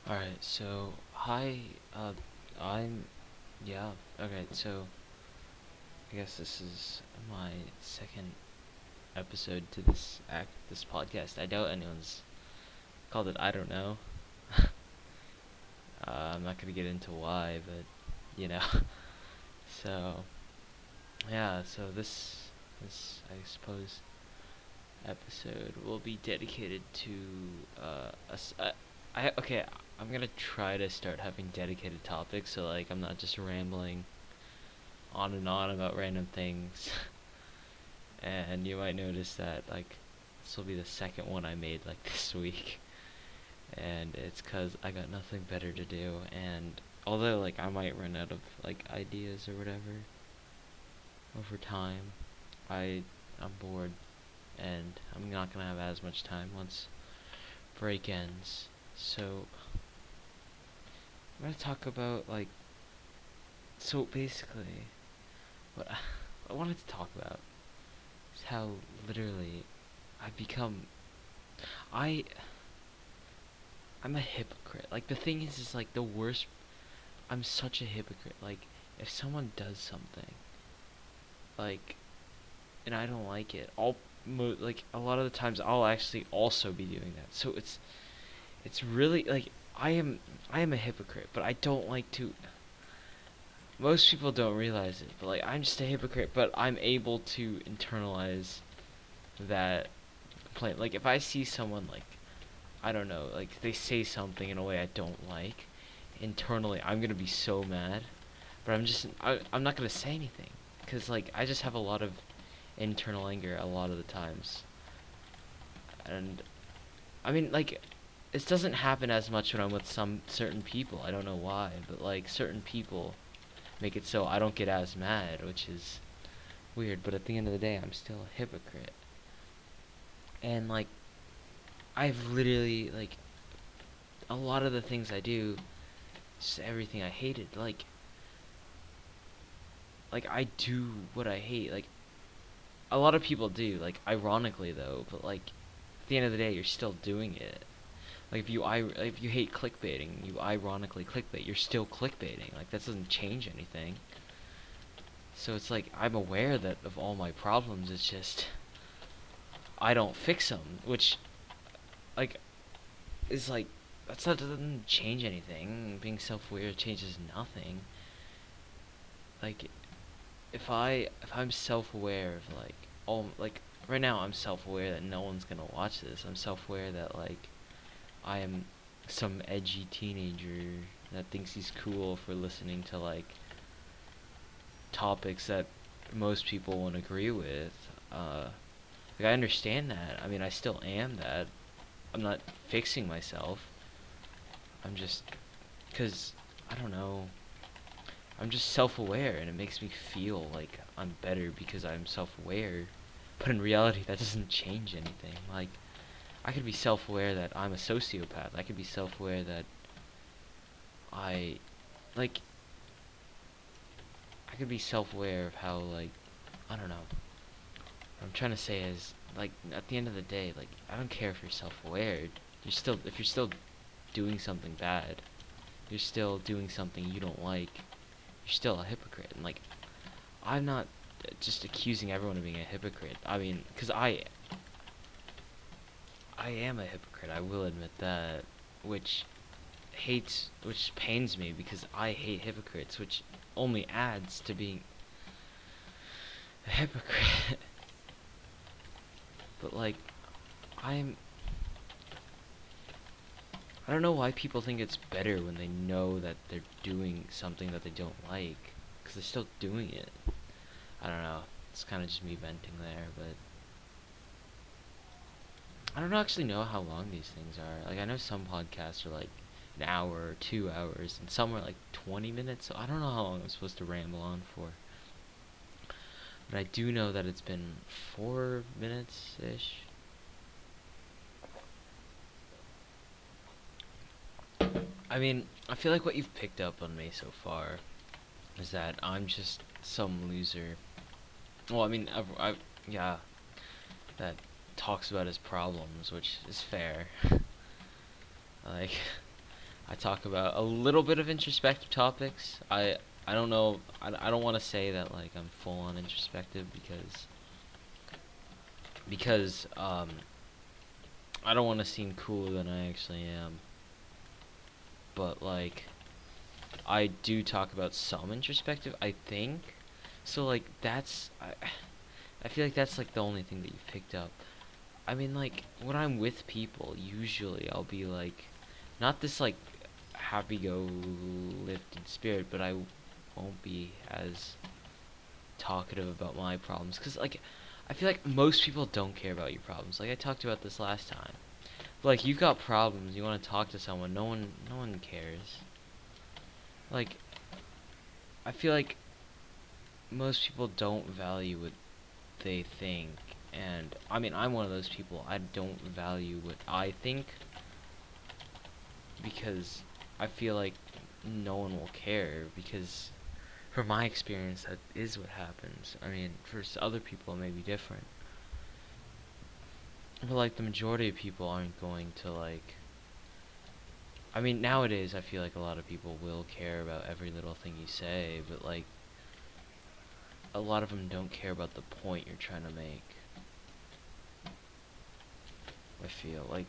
Alright, so hi, I'm yeah, okay, so I guess this is my second episode to this podcast. I doubt anyone's called it I don't know. I'm not gonna get into why, but you know. So yeah, so this I suppose episode will be dedicated to okay, I'm gonna try to start having dedicated topics so like I'm not just rambling on and on about random things. And you might notice that like this will be the second one I made like this week, and it's cuz I got nothing better to do. And although like I might run out of like ideas or whatever over time, I'm bored and I'm not going to have as much time once break ends. So I'm going to talk about like so basically what I wanted to talk about is how literally I've become I I'm a hypocrite. Like the thing is like the worst. I'm such a hypocrite. Like if someone does something, like, and I don't like it, like a lot of the times I'll actually also be doing that. So it's really like I am a hypocrite, but I don't like to. Most people don't realize it, but like I'm just a hypocrite, but I'm able to internalize that complaint. Like if I see someone like I don't know, like they say something in a way I don't like, internally I'm gonna be so mad, but I'm not gonna say anything, cause like I just have a lot of internal anger a lot of the times, and I mean like this doesn't happen as much when I'm with some certain people. I don't know why, but like certain people make it so I don't get as mad, which is weird. But at the end of the day, I'm still a hypocrite, and like I've literally like a lot of the things I do, just everything I hated. Like I do what I hate. Like a lot of people do. Like ironically though, but like at the end of the day, you're still doing it. Like if you hate clickbaiting, you ironically clickbait. You're still clickbaiting. Like that doesn't change anything. So it's like I'm aware that of all my problems. It's just I don't fix them, which like is like that doesn't change anything. Being self-aware changes nothing. Like if I'm self-aware of like all like right now I'm self-aware that no one's gonna watch this. I'm self-aware that like I am some edgy teenager that thinks he's cool for listening to like topics that most people won't agree with. Like I understand that. I mean, I still am that. I'm not fixing myself. I'm just because I don't know. I'm just self-aware, and it makes me feel like I'm better because I'm self-aware. But in reality, that doesn't change anything. Like I could be self-aware that I'm a sociopath. I could be self-aware that I like I could be self-aware of how like I don't know. What I'm trying to say is like at the end of the day, like I don't care if you're self-aware. You're still if you're still doing something bad, you're still doing something you don't like. You're still a hypocrite. And like I'm not just accusing everyone of being a hypocrite. I mean, cuz I am a hypocrite. I will admit that, which which pains me because I hate hypocrites, which only adds to being a hypocrite. But like I'm I don't know why people think it's better when they know that they're doing something that they don't like, because they're still doing it. I don't know. It's kind of just me venting there, but I don't actually know how long these things are. Like I know some podcasts are like an hour or 2 hours, and some are like 20 minutes. So I don't know how long I'm supposed to ramble on for. But I do know that it's been 4 minutes ish. I mean, I feel like what you've picked up on me so far is that I'm just some loser. Well, I mean, yeah, that talks about his problems, which is fair. Like, I talk about a little bit of introspective topics. I don't know. I don't want to say that like I'm full on introspective because I don't want to seem cooler than I actually am. But like I do talk about some introspective, I think. So like I feel like that's like the only thing that you've picked up. I mean, like, when I'm with people, usually I'll be like, not this like happy-go-lifted spirit, but I won't be as talkative about my problems. Cause like, I feel like most people don't care about your problems. Like I talked about this last time. But, like, you've got problems, you want to talk to someone, no one cares. Like, I feel like most people don't value what they think. And, I mean, I'm one of those people. I don't value what I think because I feel like no one will care because from my experience that is what happens. I mean, for other people it may be different. But like the majority of people aren't going to like I mean, nowadays I feel like a lot of people will care about every little thing you say, but like a lot of them don't care about the point you're trying to make. I feel like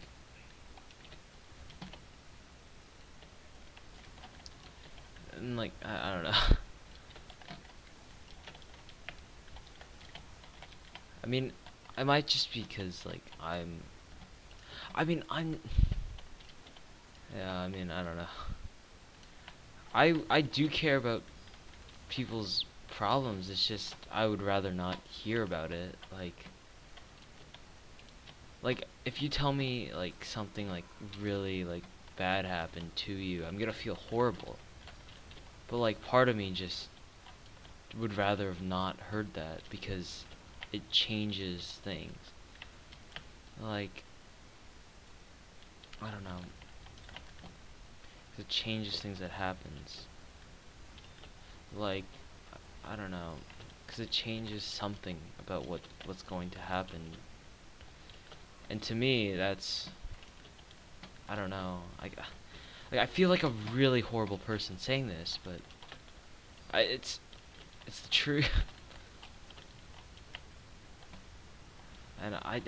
and like I don't know. I mean, I might just because like I mean, I'm yeah, I mean, I don't know. I do care about people's problems. It's just I would rather not hear about it. Like if you tell me like something like really like bad happened to you, I'm gonna feel horrible. But like part of me just would rather have not heard that because it changes things. Like I don't know. It changes things that happens. Like I don't know. Because it changes something about what's going to happen. And to me, that's I don't know. I feel like a really horrible person saying this, but it's the truth. And I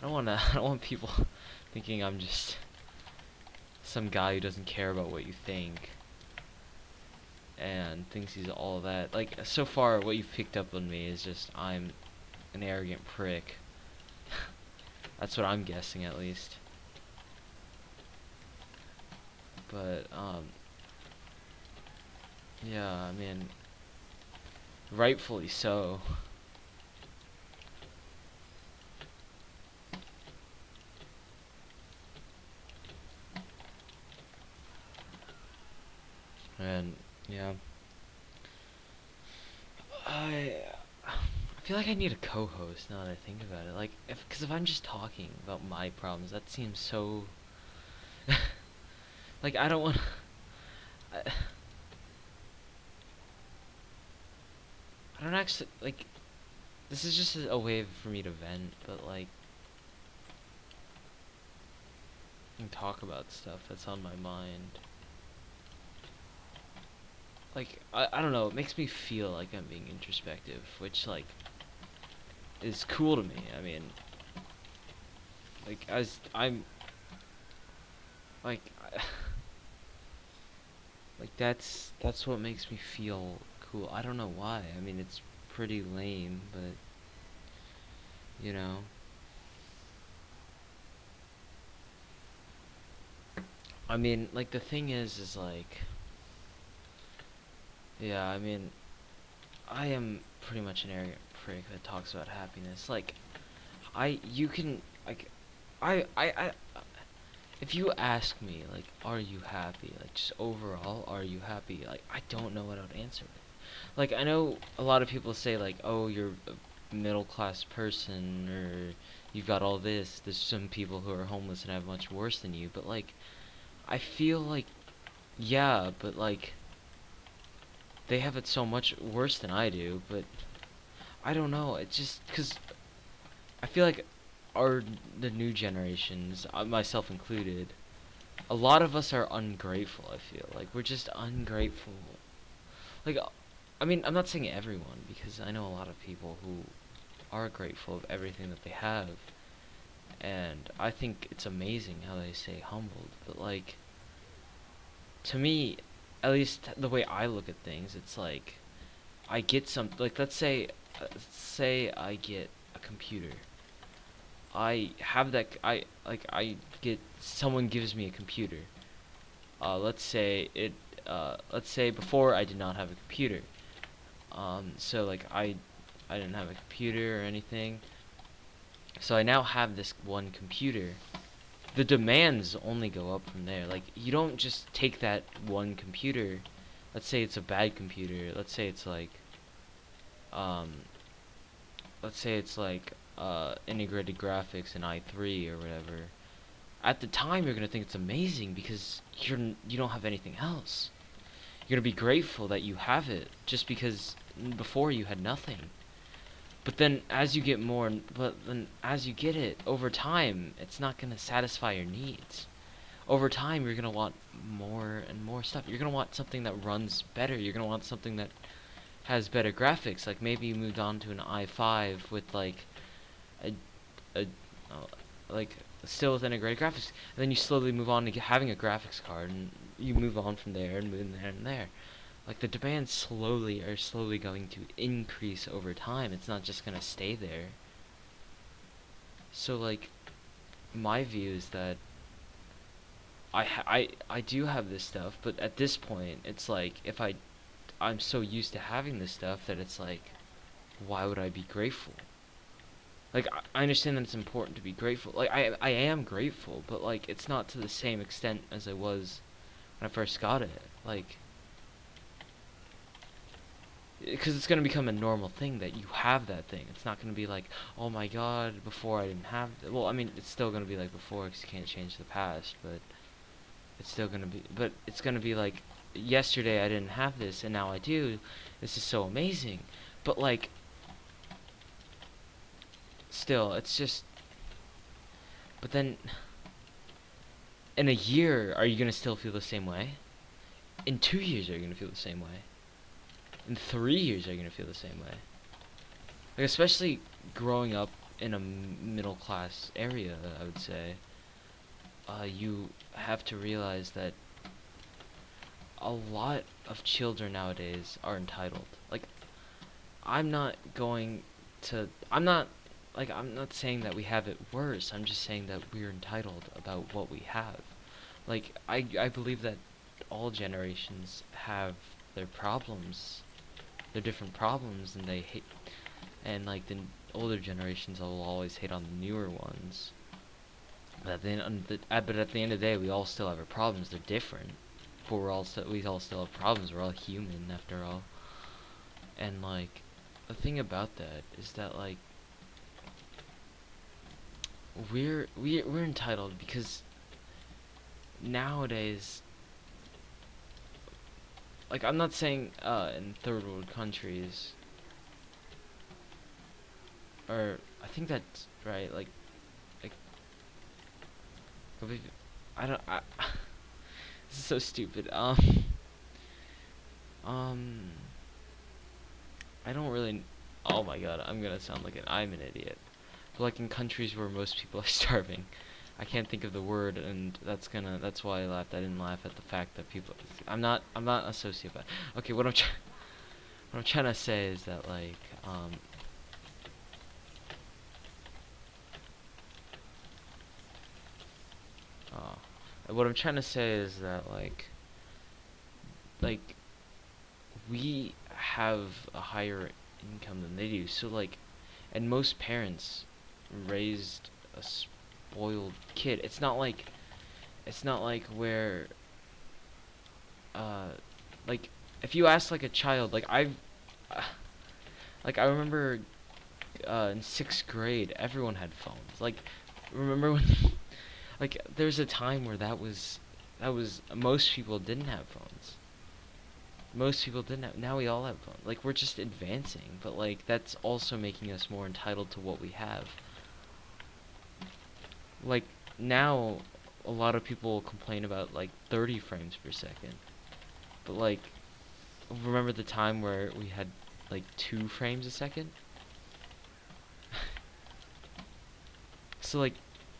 don't wanna I don't want people thinking I'm just some guy who doesn't care about what you think and thinks he's all that. Like so far, what you've picked up on me is just I'm an arrogant prick. That's what I'm guessing at least. But yeah, I mean, rightfully so. And yeah, I feel like I need a co-host now that I think about it. Like, because if I'm just talking about my problems, that seems so. Like, I don't want. I don't actually like. This is just a way for me to vent, but like, and talk about stuff that's on my mind. Like, I don't know. It makes me feel like I'm being introspective, which like is cool to me. I mean, like as I'm like. Like that's what makes me feel cool. I don't know why. I mean, it's pretty lame, but you know. I mean, like the thing is like yeah, I mean, I am pretty much an arrogant prick that talks about happiness. Like you can like I if you ask me like are you happy? Like just overall, are you happy? Like I don't know what I would answer. Like I know a lot of people say like, "Oh, you're a middle class person or you've got all this." There's some people who are homeless and have much worse than you, but like I feel like yeah, but like they have it so much worse than I do, but I don't know. It just cuz I feel like our the new generations, myself included, a lot of us are ungrateful. I feel like we're just ungrateful. Like, I mean, I'm not saying everyone, because I know a lot of people who are grateful of everything that they have, and I think it's amazing how they stay humbled. But like, to me, at least the way I look at things, it's like I get some, like, let's say I get a computer. I have that. I get, someone gives me a computer. Let's say it. Let's say before I did not have a computer. So like I didn't have a computer or anything. So I now have this one computer. The demands only go up from there. Like, you don't just take that one computer. Let's say it's a bad computer. Um, let's say it's like integrated graphics in i3 or whatever. At the time, you're gonna think it's amazing because you don't have anything else. You're gonna be grateful that you have it just because before you had nothing. But then as you get more, but then as you get it over time, it's not gonna satisfy your needs. Over time, you're gonna want more and more stuff. You're gonna want something that runs better. You're gonna want something that has better graphics. Like, maybe you moved on to an i5 with like a a like, still with integrated graphics, and then you slowly move on to having a graphics card, and you move on from there and move there and there. Like, the demands are slowly going to increase over time. It's not just gonna stay there. So like, my view is that I do have this stuff, but at this point, it's like, if I'm so used to having this stuff that it's like, why would I be grateful? Like, I understand that it's important to be grateful. Like, I am grateful, but like, it's not to the same extent as I was when I first got it. Like, because it's gonna become a normal thing that you have that thing. It's not gonna be like, oh my god, before I didn't have it. Well, I mean, it's still gonna be like before, because you can't change the past, but it's still gonna be. But it's gonna be like, yesterday I didn't have this, and now I do. This is so amazing. But like, still, it's just. But then, in a year, are you gonna still feel the same way? In 2 years, are you gonna feel the same way? In 3 years, are you gonna feel the same way? Like, especially growing up in a middle class area, I would say, you have to realize that a lot of children nowadays are entitled. Like, I'm not going I'm not, like, I'm not saying that we have it worse. I'm just saying that we're entitled about what we have. Like, I believe that all generations have their problems, their different problems, and they hate, and like, the older generations will always hate on the newer ones. But at the end of the day, we all still have our problems. They're different, but we all still have problems. We're all human after all. And like, the thing about that is that, like, we're entitled because nowadays, like, I'm not saying in third world countries, or I think that's right. Like, I don't. This is so stupid. Um, I don't really. Oh my god, I'm gonna sound like I'm an idiot. But like, in countries where most people are starving, I can't think of the word, and that's why I laughed. I didn't laugh at the fact that people. I'm not a sociopath. Okay, what I'm trying to say is that, like, what I'm trying to say is that, like we have a higher income than they do. So like, and most parents raised a spoiled kid. It's not like where uh like, if you ask like a child, like, like, I remember in 6th grade everyone had phones. Like, remember when like, there's a time where that was most people didn't have phones. Most people didn't have. Now we all have phones. Like, we're just advancing, but like, that's also making us more entitled to what we have. Like, now a lot of people complain about like 30 frames per second. But like, remember the time where we had like 2 frames a second? So like,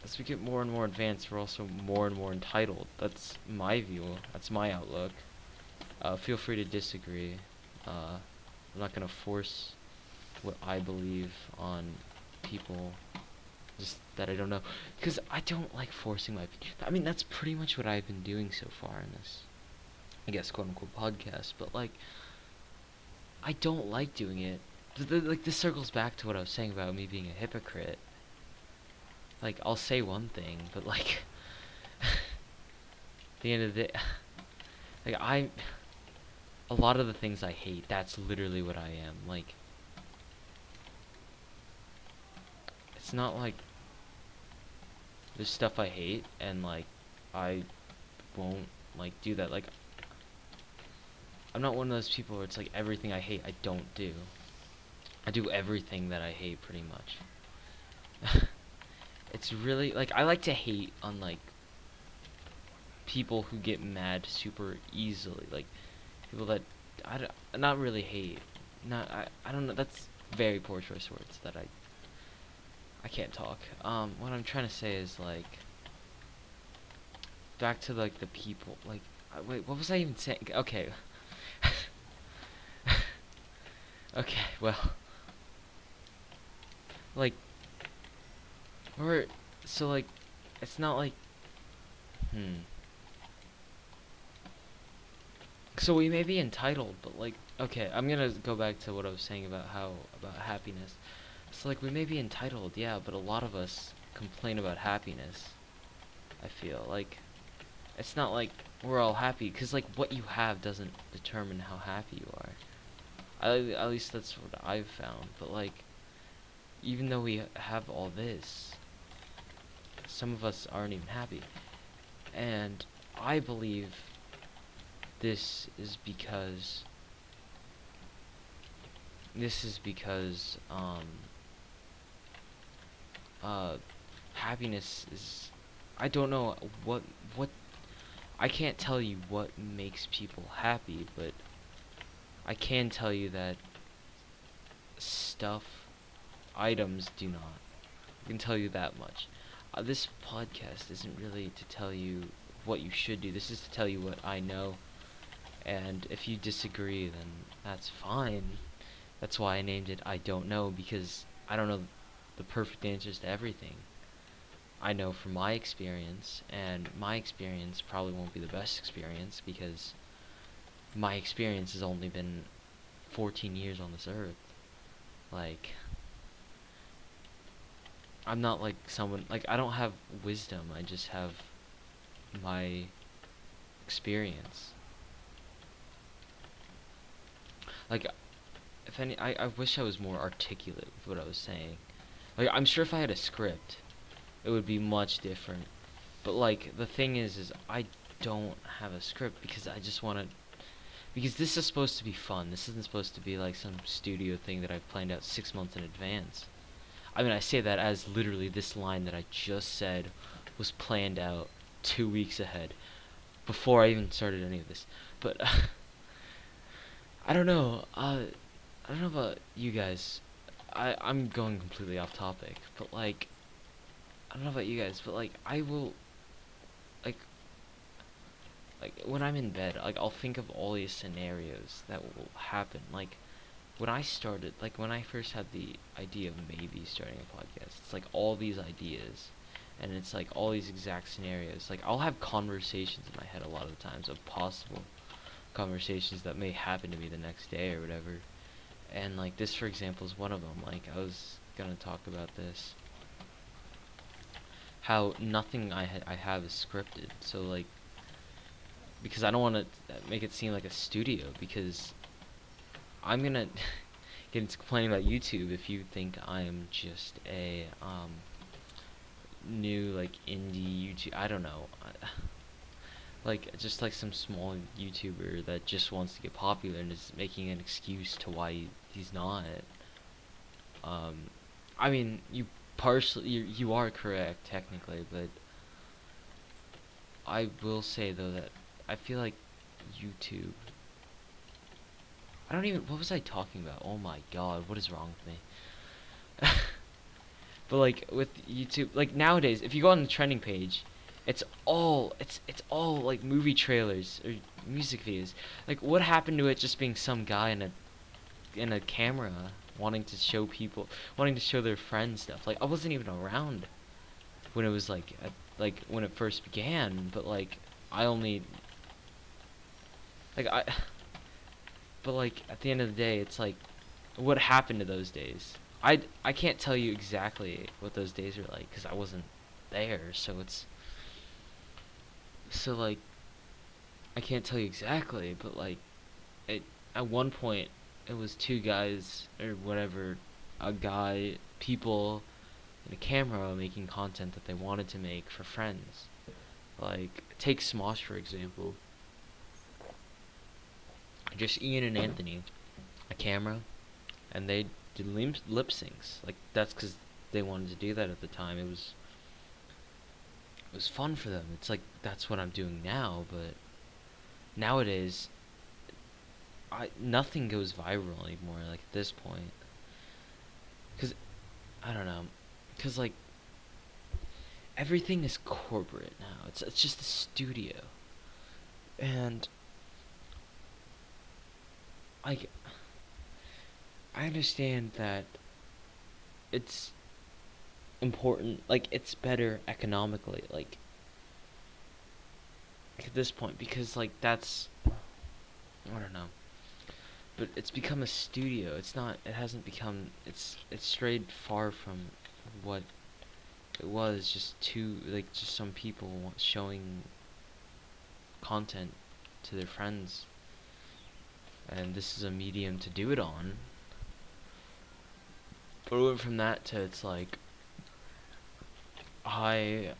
as we get more and more advanced, we're also more and more entitled. That's my view. That's my outlook. Feel free to disagree. I'm not gonna force what I believe on people just that I don't know, because I don't like forcing my opinion. I mean, that's pretty much what I've been doing so far in this, I guess, quote unquote podcast. But like, I don't like doing it. Like, this circles back to what I was saying about me being a hypocrite. Like, I'll say one thing, but like, at the end of the day, like, a lot of the things I hate, that's literally what I am. Like, it's not like there's stuff I hate and like I won't like do that. Like, I'm not one of those people where it's like everything I hate I don't do. I do everything that I hate pretty much. It's really like I like to hate on like people who get mad super easily. Like people that not really hate. Not I don't know. That's very poor choice of words that I can't talk. What I'm trying to say is like back to like the people. Like wait, what was I even saying? Okay. Okay, well, like, or so like, it's not like, hmm. So we may be entitled, but like, okay, I'm gonna go back to what I was saying about about happiness. So like, we may be entitled, yeah, but a lot of us complain about happiness. I feel like it's not like we're all happy, because like what you have doesn't determine how happy you are. At least that's what I've found. But like, even though we have all this, some of us aren't even happy. And I believe this is because this is because uh happiness is, I don't know what I can't tell you what makes people happy, but I can tell you that stuff, items do not. I can tell you that much. This podcast isn't really to tell you what you should do. This is to tell you what I know. And if you disagree, then that's fine. That's why I named it I Don't Know, because I don't know the perfect answers to everything. I know from my experience, and my experience probably won't be the best experience, because my experience has only been 14 years on this earth. Like, I'm not like someone, like, I don't have wisdom, I just have my experience. Like, if any, I wish I was more articulate with what I was saying. Like, I'm sure if I had a script, it would be much different. But like, the thing is I don't have a script because I just want to, because this is supposed to be fun. This isn't supposed to be like some studio thing that I've planned out 6 months in advance. I mean, I say that as literally this line that I just said was planned out 2 weeks ahead before I even started any of this. But I don't know. I don't know about you guys. I'm going completely off topic, but like, I don't know about you guys, but like, I will like when I'm in bed, like I'll think of all these scenarios that will happen. Like when I started, like when I first had the idea of maybe starting a podcast, it's like all these ideas, and it's like all these exact scenarios. Like I'll have conversations in my head a lot of the times of possible conversations that may happen to me the next day or whatever. And like this, for example, is one of them. Like I was gonna talk about this, how nothing I have is scripted. So like, because I don't want to make it seem like a studio, because I'm gonna get into complaining about YouTube if you think I'm just a new like indie YouTube. I don't know, like just like some small YouTuber that just wants to get popular and is making an excuse to why he's not. Um, I mean, you partially you are correct technically, but I will say though that I feel like YouTube. I don't even. What was I talking about? Oh my god, what is wrong with me? But like with YouTube, like nowadays, if you go on the trending page, it's all like movie trailers or music videos. Like what happened to it just being some guy in a camera wanting to show people, wanting to show their friends stuff. Like I wasn't even around when it was like when it first began, but like I only like I but like at the end of the day, it's like what happened to those days? I can't tell you exactly what those days are like because I wasn't there. So like I can't tell you exactly, but like it at one point it was two guys or whatever, a guy, people in a camera making content that they wanted to make for friends. Like take Smosh for example. Just Ian and Anthony, a camera, and they did lip syncs. Like that's because they wanted to do that at the time. It was fun for them. It's like that's what I'm doing now, but nowadays I nothing goes viral anymore. Like at this point, because I don't know, because like everything is corporate now. It's just a studio, and like I understand that it's important. Like it's better economically. Like at this point, because like that's I don't know. But it's become a studio. It's not. It hasn't become. It's strayed far from what it was. Just two like just some people showing content to their friends, and this is a medium to do it on. But it went from that to it's like I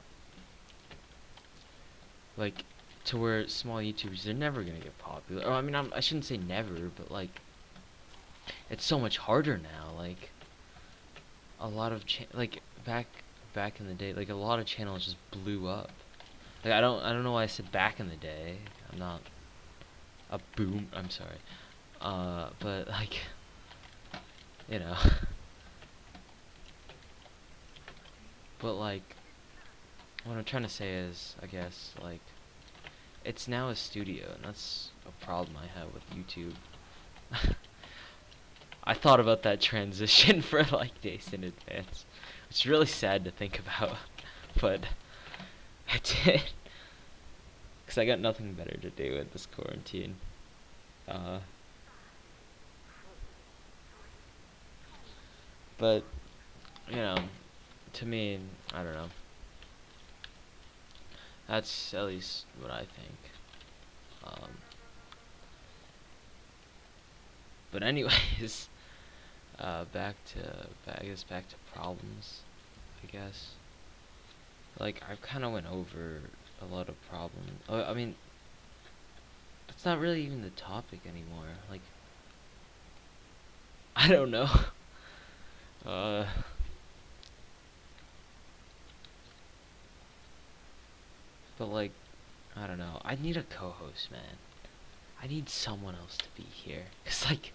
like to where small YouTubers they're never gonna get popular. Or I mean I shouldn't say never, but like it's so much harder now. Like a lot of like back in the day, like a lot of channels just blew up. Like I don't know why I said back in the day. I'm not a boom. I'm sorry. But like you know, but like what I'm trying to say is, I guess like it's now a studio, and that's a problem I have with YouTube. I thought about that transition for like days in advance. It's really sad to think about, but I did. Because I got nothing better to do at this quarantine. Uh, but, you know, to me, I don't know. That's at least what I think. Um, but anyways, I guess back to problems, I guess. Like, I've kind of went over a lot of problems. I mean, that's not really even the topic anymore. Like, I don't know. uh, but like, I don't know. I need a co-host, man. I need someone else to be here. Cause like,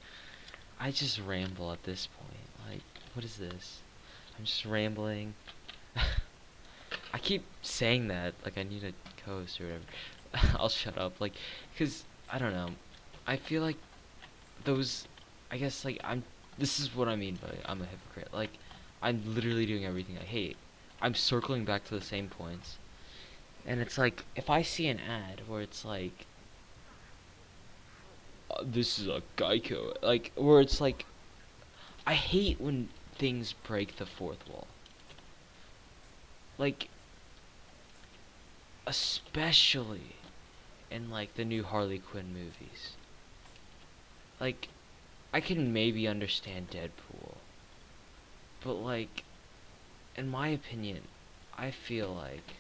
I just ramble at this point. Like, what is this? I'm just rambling. I keep saying that, like I need a co-host or whatever. I'll shut up. Like, cause I don't know. I feel like those. I guess like I'm. This is what I mean by I'm a hypocrite. Like, I'm literally doing everything I hate. I'm circling back to the same points. And it's like if I see an ad where it's like this is a Geico, like where it's like I hate when things break the fourth wall. Like especially in like the new Harley Quinn movies. Like I can maybe understand Deadpool, but like in my opinion, I feel like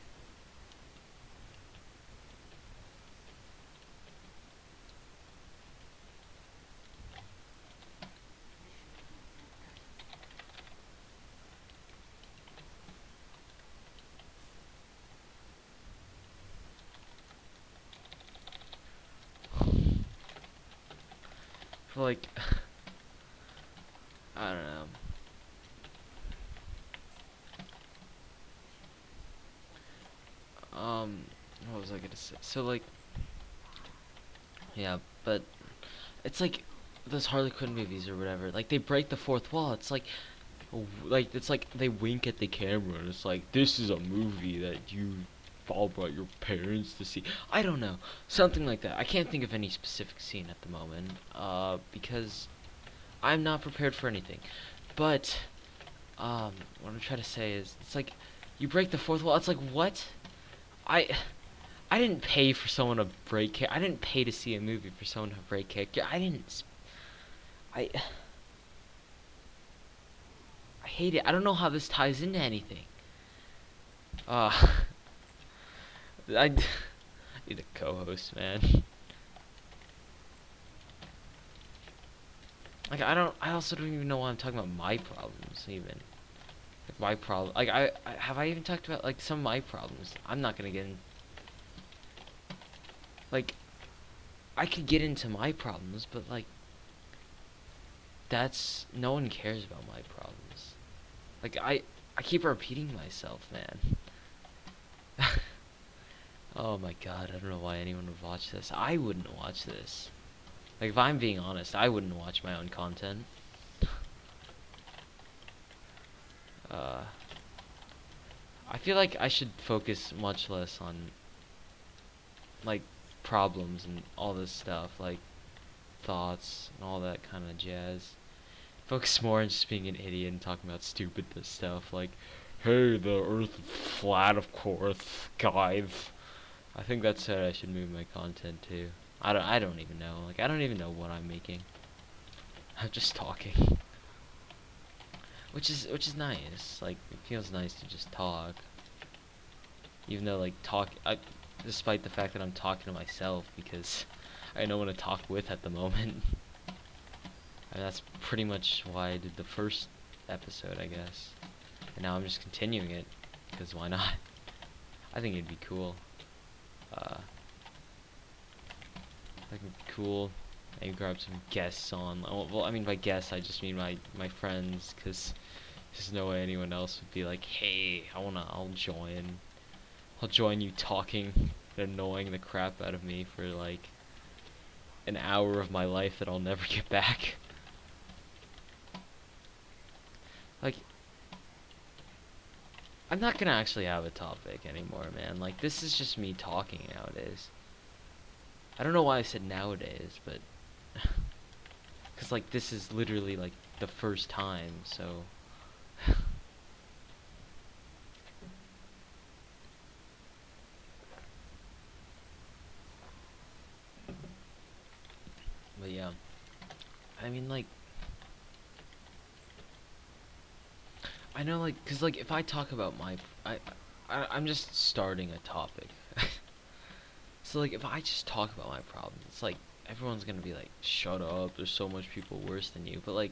But like, I don't know. What was I gonna say? So like, yeah, but it's like those Harley Quinn movies or whatever. Like they break the fourth wall. It's like it's like they wink at the camera and it's like this is a movie that you all brought your parents to see. I don't know, something like that. I can't think of any specific scene at the moment, because I'm not prepared for anything. But what I'm trying to say is, it's like you break the fourth wall. It's like what? I I didn't pay for someone to break. I didn't pay to see a movie for someone to break character. I didn't. I I hate it. I don't know how this ties into anything. Uh, I need a co-host, man. Like I don't. I also don't even know why I'm talking about my problems even. Like my problem. Like I have I even talked about like some of my problems. I'm not gonna get in. Like I could get into my problems, but like that's no one cares about my problems. Like I keep repeating myself, man. Oh my god, I don't know why anyone would watch this. I wouldn't watch this. Like if I'm being honest, I wouldn't watch my own content. Uh I feel like I should focus much less on like problems and all this stuff, like thoughts and all that kind of jazz. Focus more on just being an idiot and talking about stupid stuff like, hey, the earth is flat, of course, guys. I think that's how I should move my content to. I don't even know. Like I don't even know what I'm making. I'm just talking. Which is nice. Like it feels nice to just talk. Even though like despite the fact that I'm talking to myself because I don't want to talk with at the moment. And that's pretty much why I did the first episode, I guess. And now I'm just continuing it because why not? I think it'd be cool. Like cool. And grab some guests on. Well, I mean by guests, I just mean my friends, because there's no way anyone else would be like, hey, I'll join. I'll join you talking and annoying the crap out of me for like an hour of my life that I'll never get back. Like, I'm not gonna actually have a topic anymore, man. Like, this is just me talking nowadays. I don't know why I said nowadays, but because like this is literally like the first time, so but yeah. I mean like I know like cuz like if I talk about I'm just starting a topic. So like if I just talk about my problems, it's like everyone's going to be like shut up, there's so much people worse than you. But like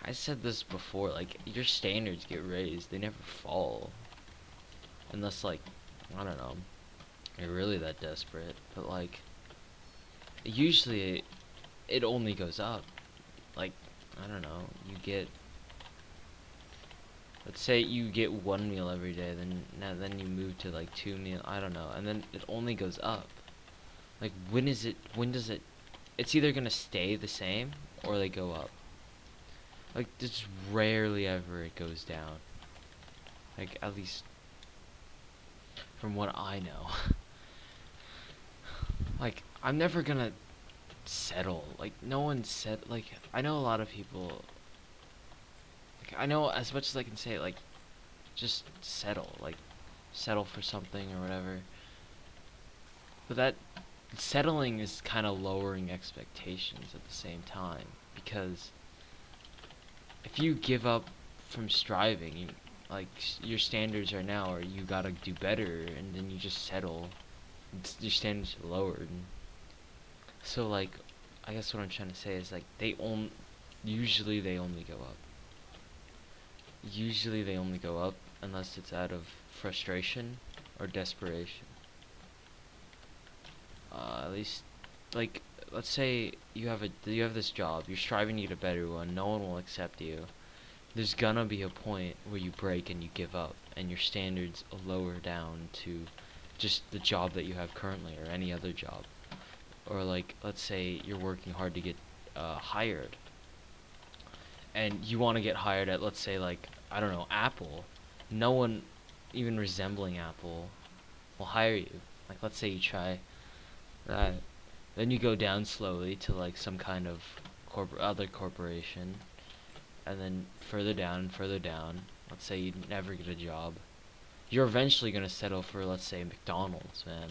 I said this before, like your standards get raised, they never fall. Unless like I don't know, you're really that desperate, but like usually it only goes up. Like I don't know, let's say you get one meal every day, then you move to like two meal, I don't know, and then it only goes up. Like when does it it's either gonna stay the same or they go up. Like it's rarely ever it goes down. Like at least from what I know. Like I'm never gonna settle. Like no one said like I know a lot of people like I know as much as I can say like just settle, like settle for something or whatever. But that settling is kind of lowering expectations at the same time because if you give up from striving, like your standards are now, or you gotta do better, and then you just settle. Your standards are lowered. So like, I guess what I'm trying to say is like usually they only go up. Usually they only go up unless it's out of frustration or desperation. At least, like let's say you have this job, you're striving to get a better one, no one will accept you. There's gonna be a point where you break and you give up, and your standards lower down to just the job that you have currently or any other job. Or like, let's say you're working hard to get hired, and you want to get hired at, let's say, like, I don't know, Apple. No one even resembling Apple will hire you. Like, let's say you try that. Then you go down slowly to like some kind of other corporation, and then further down and further down. Let's say you never get a job. You're eventually gonna settle for, let's say, McDonald's, man,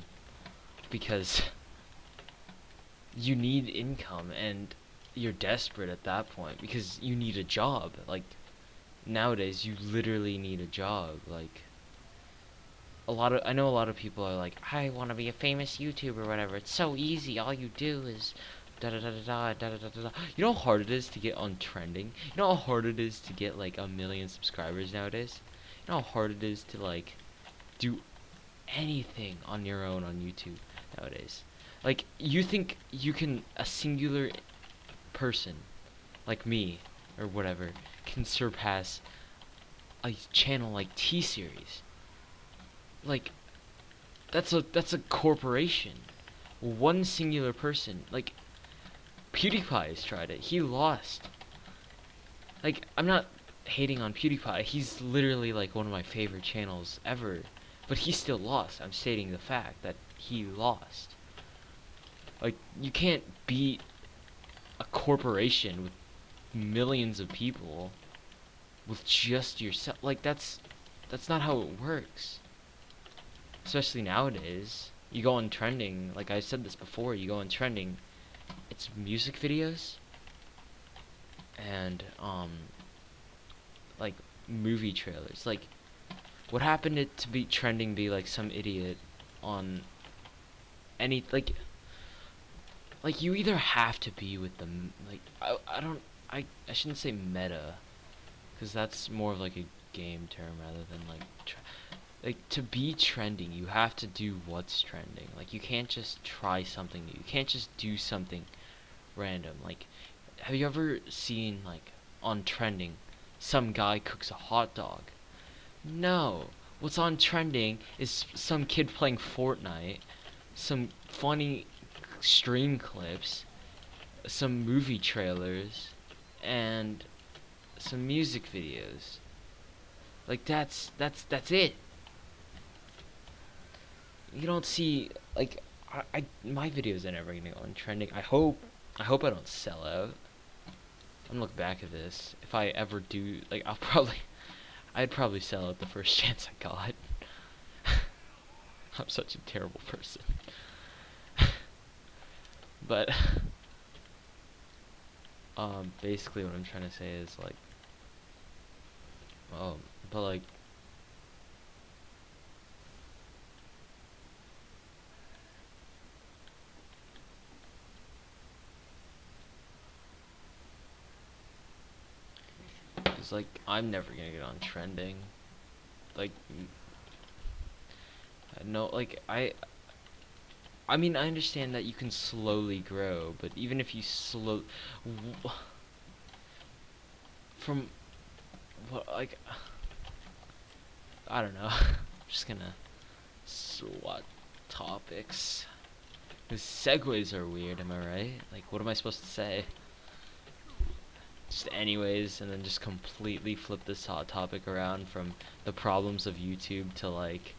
because you need income and you're desperate at that point because you need a job. Like, nowadays you literally need a job. Like, I know a lot of people are like, I want to be a famous YouTuber or whatever. It's so easy. All you do is da da da da da da da da da. You know how hard it is to get on trending? You know how hard it is to get like 1 million subscribers nowadays? You know how hard it is to like do anything on your own on YouTube nowadays? Like, you think you can, a singular person like me or whatever can surpass a channel like T-Series? Like, that's a corporation. One singular person. Like, PewDiePie has tried it. He lost. Like, I'm not hating on PewDiePie. He's literally like one of my favorite channels ever. But he still lost. I'm stating the fact that he lost. Like, you can't beat a corporation with millions of people with just yourself. Like, that's not how it works. Especially nowadays. You go on trending, like I said this before, you go on trending, it's music videos and like movie trailers. Like, what happened to be trending be like some idiot on any like you either have to be with them, like I don't I shouldn't say meta, because that's more of like a game term rather than like to be trending you have to do what's trending. Like, you can't just try something new, you can't just do something random. Like, have you ever seen like on trending some guy cooks a hot dog? No, what's on trending is some kid playing Fortnite, some funny stream clips, some movie trailers, and some music videos. Like, that's it. You don't see, like, my videos are never gonna go on trending. I hope I don't sell out. I'm gonna look back at this. If I ever do, like, I'd probably sell out the first chance I got. I'm such a terrible person. But basically what I'm trying to say is like, but like, it's like I'm never gonna get on trending. Like, no, like I mean, I understand that you can slowly grow, but even if you from what, like, I don't know. I'm just gonna swat topics. Because segues are weird, am I right? Like, what am I supposed to say? Just anyways, and then just completely flip this hot topic around from the problems of YouTube to like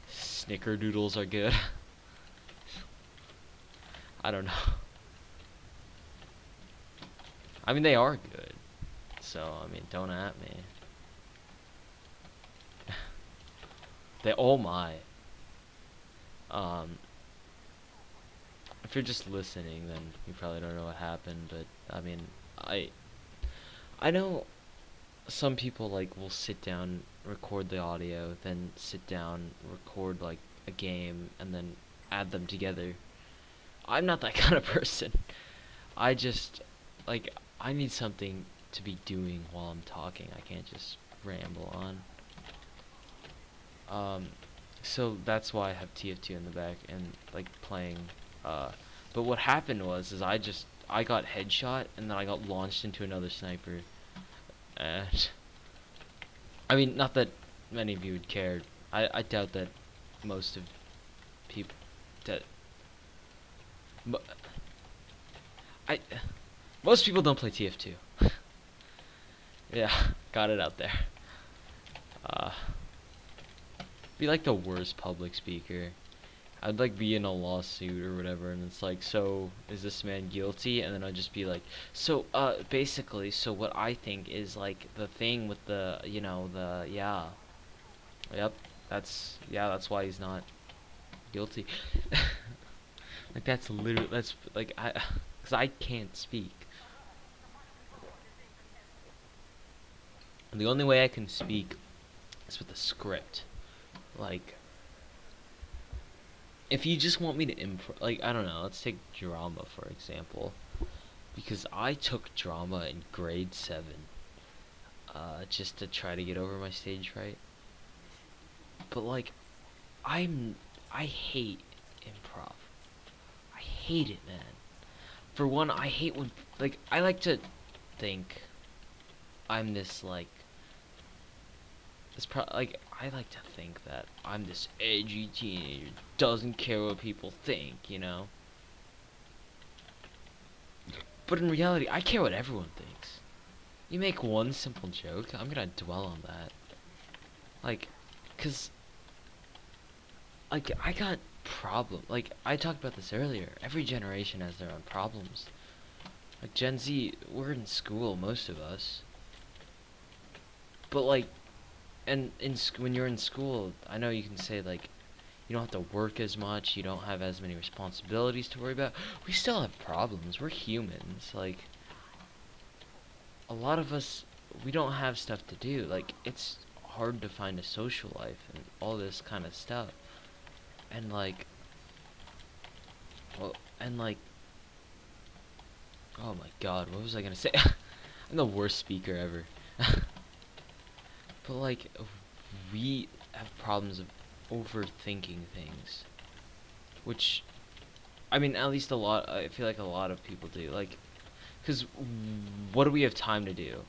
snickerdoodles are good. I don't know. I mean, they are good. So, I mean, don't at me. They, oh my. Um, if you're just listening, then you probably don't know what happened, but I mean, I know some people like will sit down, record the audio, then sit down, record like a game, and then add them together. I'm not that kind of person. I just, like, I need something to be doing while I'm talking. I can't just ramble on. So that's why I have TF2 in the back and like playing But what happened was, is I got headshot and then I got launched into another sniper. And I mean, not that many of you would care. I doubt that most of people that I most people don't play TF2. Yeah, got it out there. Uh, be like the worst public speaker. I'd like be in a lawsuit or whatever, and it's like, so is this man guilty? And then I'd just be like, so basically, so what I think is like the thing with the, you know, the yep, that's why he's not guilty. Like that's literally that's like cause I can't speak. And the only way I can speak is with a script. Like, if you just want me to improv, like, I don't know, let's take drama for example. Because I took drama in grade 7, just to try to get over my stage fright. But like, I hate improv. I hate it, man. For one, I hate when, like, I like to think I'm this, like, like, I like to think that I'm this edgy teenager, doesn't care what people think, you know? But in reality, I care what everyone thinks. You make one simple joke, I'm gonna dwell on that. Like, cause, like, I got like, I talked about this earlier. Every generation has their own problems. Like, Gen Z, we're in school, most of us. But, like, and when you're in school, I know you can say, like, you don't have to work as much, you don't have as many responsibilities to worry about. We still have problems. We're humans. Like, a lot of us, we don't have stuff to do. Like, it's hard to find a social life and all this kind of stuff. And like, well, and like, oh my god, what was I gonna say? I'm the worst speaker ever. But like, we have problems of overthinking things, which, I mean, at least I feel like a lot of people do. Like, because what do we have time to do?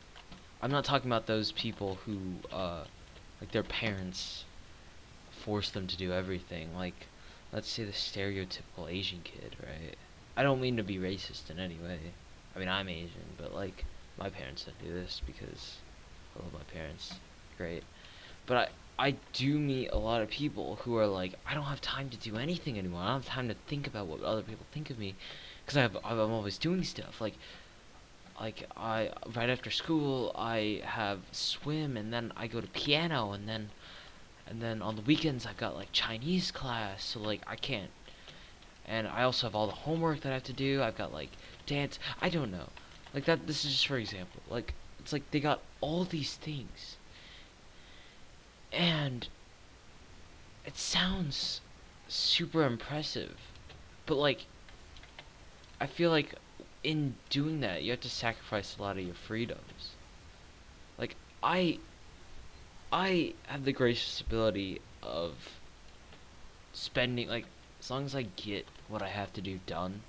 I'm not talking about those people who, like, their parents force them to do everything. Like, let's say the stereotypical Asian kid, right? I don't mean to be racist in any way. I mean, I'm Asian, but, like, my parents don't do this because I love my parents. Great. But I do meet a lot of people who are like, I don't have time to do anything anymore. I don't have time to think about what other people think of me, because I'm always doing stuff. Like I right after school I have swim, and then I go to piano, and then on the weekends I've got like Chinese class, so like I can't. And I also have all the homework that I have to do. I've got like dance. I don't know. Like that. This is just for example. Like it's like they got all these things, and it sounds super impressive, but like I feel like in doing that you have to sacrifice a lot of your freedoms. Like I I have the gracious ability of spending, like, as long as I get what I have to do done,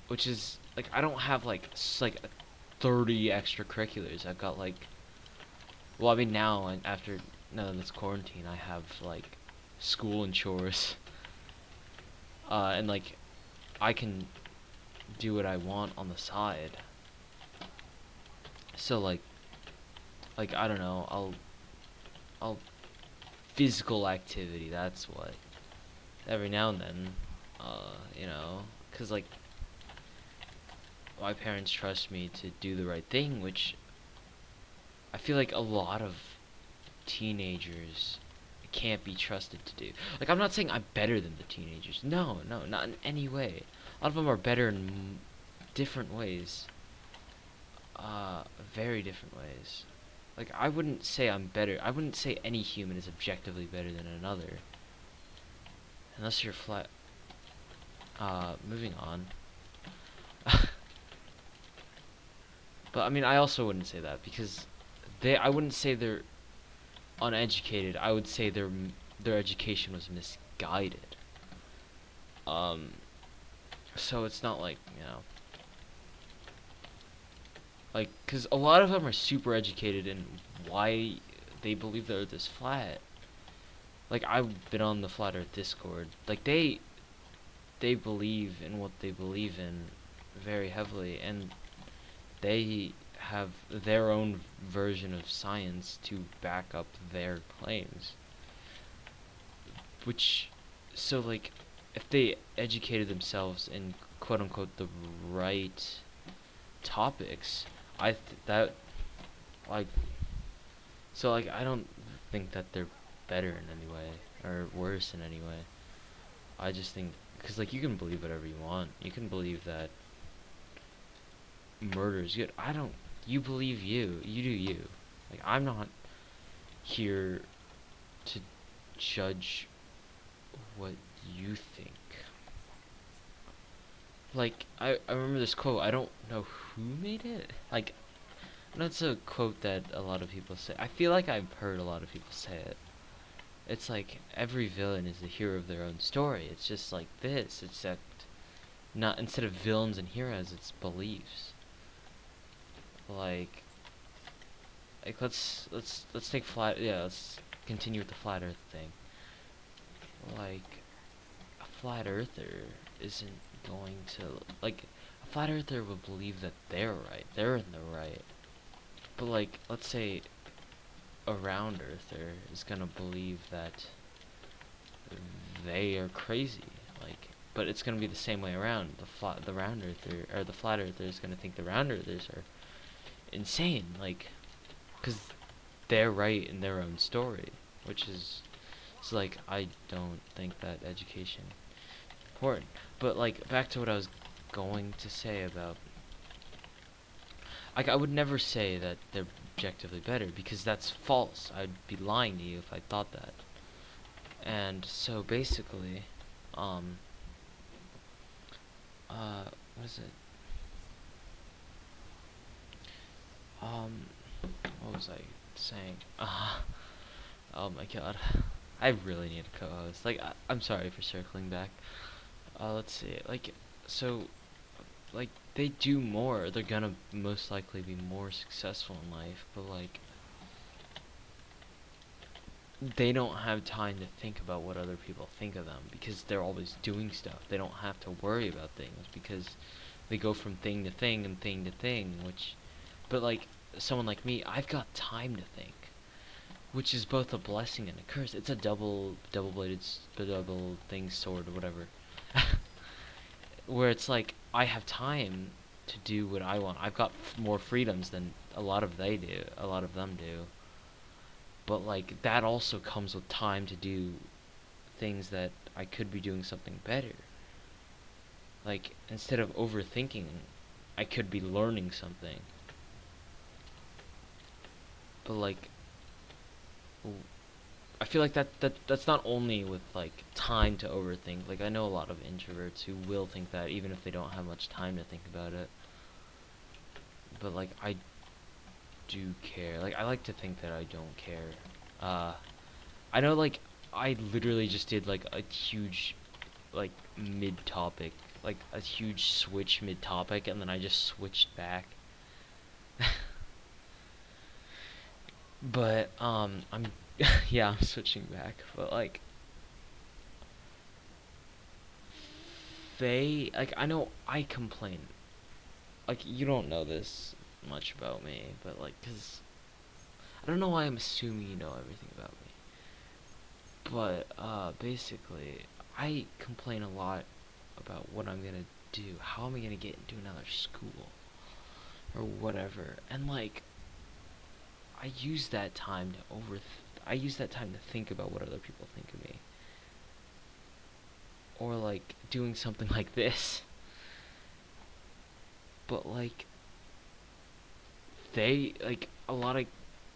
which is like I don't have like 30 extracurriculars. I've got like, well, I mean now, and after now that it's quarantine, I have like school and chores, and like I can do what I want on the side. So like I don't know, I'll physical activity. That's what, every now and then, you know, cause like my parents trust me to do the right thing, which I feel like a lot of teenagers can't be trusted to do. Like, I'm not saying I'm better than the teenagers. No, no, not in any way. A lot of them are better in different ways. Very different ways. Like, I wouldn't say I'm better. I wouldn't say any human is objectively better than another. Unless you're flat. Moving on. But, I mean, I also wouldn't say that, because I wouldn't say they're uneducated. I would say their education was misguided. Um, So it's not like, like, because a lot of them are super educated in why they believe the earth is flat. Like, I've been on the flat earth Discord. Like, they believe in what they believe in very heavily, and they have their own version of science to back up their claims. Which, so like, if they educated themselves in quote unquote the right topics, that, like, so like, I don't think that they're better in any way or worse in any way. I just think, because like, you can believe whatever you want. You can believe that murder is good. I don't. You believe you. You do you. Like, I'm not here to judge what you think. Like, I remember this quote. I don't know who made it. Like, I know it's a quote that a lot of people say. I feel like I've heard a lot of people say it. It's like, every villain is the hero of their own story. It's just like this, except not, instead of villains and heroes, it's beliefs. Like, let's take flat. Yeah, let's continue with the flat Earth thing. Like, a flat earther isn't going to, like, a flat earther will believe that they're right. They're in the right. But like, let's say a round earther is gonna believe that they are crazy. Like, but it's gonna be the same way around. The round earther or the flat earther is gonna think the round earthers are insane. Like, cause they're right in their own story, which is, it's like, I don't think that education is important. But like, back to what I was going to say about, like, I would never say that they're objectively better, because that's false. I'd be lying to you if I thought that. And so basically, um, what is it? Um, what was I saying? Oh my god. I really need a co-host. Like, I'm sorry for circling back. Let's see. Like, so, like, they do more. They're gonna most likely be more successful in life, but like, they don't have time to think about what other people think of them, because they're always doing stuff. They don't have to worry about things because they go from thing to thing and thing to thing, which, but like, someone like me, I've got time to think, which is both a blessing and a curse. It's a double-bladed, double thing sword or whatever. Where it's like, I have time to do what I want. I've got more freedoms than a lot of them do. But like, that also comes with time to do things that I could be doing something better. Like, instead of overthinking, I could be learning something. But like, I feel like that's not only with like time to overthink. Like, I know a lot of introverts who will think that even if they don't have much time to think about it. But like, I do care. Like, I like to think that I don't care. I know, like, I literally just did like a huge, like, mid-topic, like a huge switch mid-topic, and then I just switched back. But I'm yeah, I'm switching back. But like, like, I know I complain. Like, you don't know this much about me, but like, cause I don't know why I'm assuming you know everything about me. But basically, I complain a lot about what I'm gonna do. How am I gonna get into another school or whatever? And like, I use that time to I use that time to think about what other people think of me. Or like doing something like this. But like, they, like, a lot of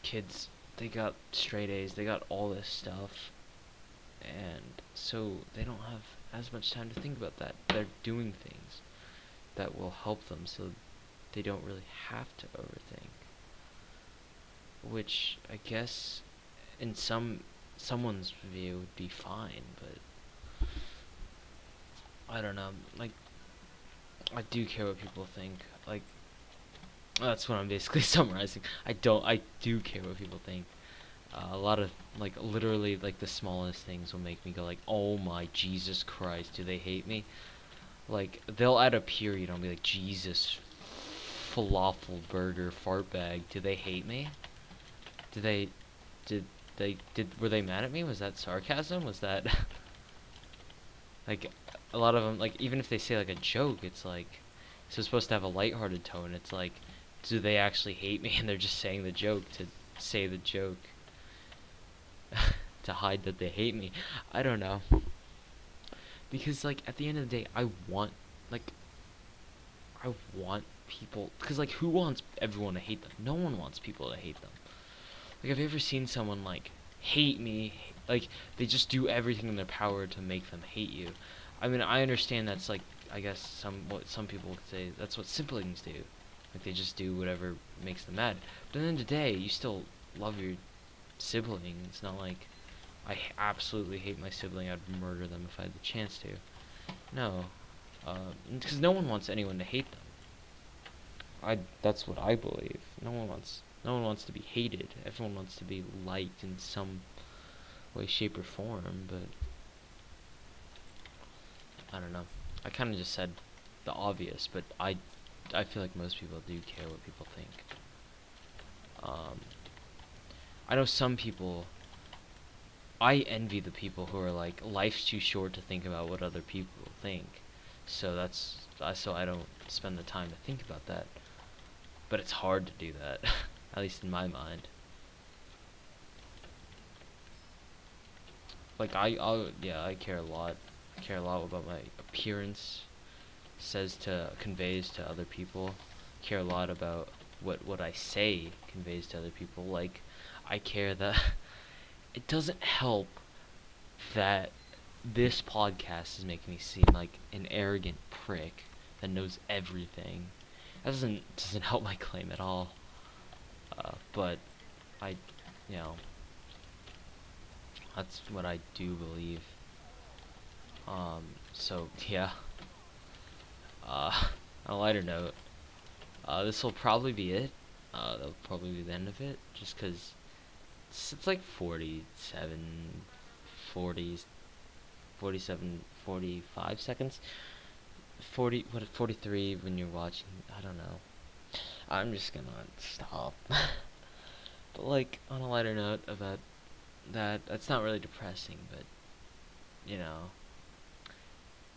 kids, they got straight A's, they got all this stuff, and so they don't have as much time to think about that. They're doing things that will help them, so they don't really have to overthink. Which I guess in someone's view would be fine, but I don't know. Like, I do care what people think. Like, that's what I'm basically summarizing. I do care what people think. A lot of, like, literally, like, the smallest things will make me go, like, oh my Jesus Christ, do they hate me? Like, they'll add a period, I'll be like, Jesus falafel burger fart bag, do they hate me? Did they, did were they mad at me? Was that sarcasm? Was that, like, a lot of them, like, even if they say, like, a joke, it's like, so it's supposed to have a lighthearted tone, it's like, do they actually hate me and they're just saying the joke to say the joke? To hide that they hate me. I don't know. Because, like, at the end of the day, like, I want people, because, like, who wants everyone to hate them? No one wants people to hate them. Like, have you ever seen someone, like, hate me? Like, they just do everything in their power to make them hate you. I mean, I understand that's, like, I guess what some people would say, that's what siblings do. Like, they just do whatever makes them mad. But at the end of the day, you still love your sibling. It's not like absolutely hate my sibling. I'd murder them if I had the chance to. No, because no one wants anyone to hate them. That's what I believe. No one wants to be hated. Everyone wants to be liked in some way, shape, or form. But I don't know. I kind of just said the obvious, but I feel like most people do care what people think. Um, I know some people. I envy the people who are like, life's too short to think about what other people think. So so I don't spend the time to think about that. But it's hard to do that, at least in my mind. Like, yeah, I care a lot. I care a lot about my appearance conveys to other people. Care a lot about what I say conveys to other people. Like, I care that it doesn't help that this podcast is making me seem like an arrogant prick that knows everything. That doesn't help my claim at all. But I, you know, that's what I do believe. So yeah. Uh, on a lighter note, this will probably be it. That'll probably be the end of it, just because it's like 47, 40s, 47, 45 seconds. 43 when you're watching. I don't know. I'm just gonna stop. But, like, on a lighter note about that's not really depressing, but, you know,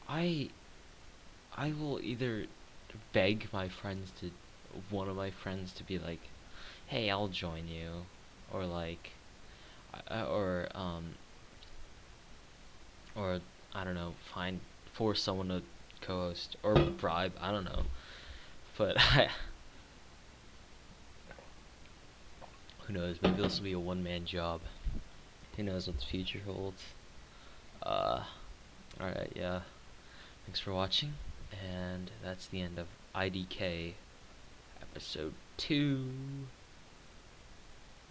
I I will either beg one of my friends to be like, hey, I'll join you, or like, uh, or um, or I don't know, force someone to co-host or bribe. I don't know, but who knows? Maybe this will be a one-man job. Who knows what the future holds? Uh, all right, yeah. Thanks for watching, and that's the end of IDK episode 2.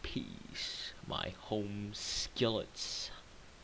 Peace, my home skillets.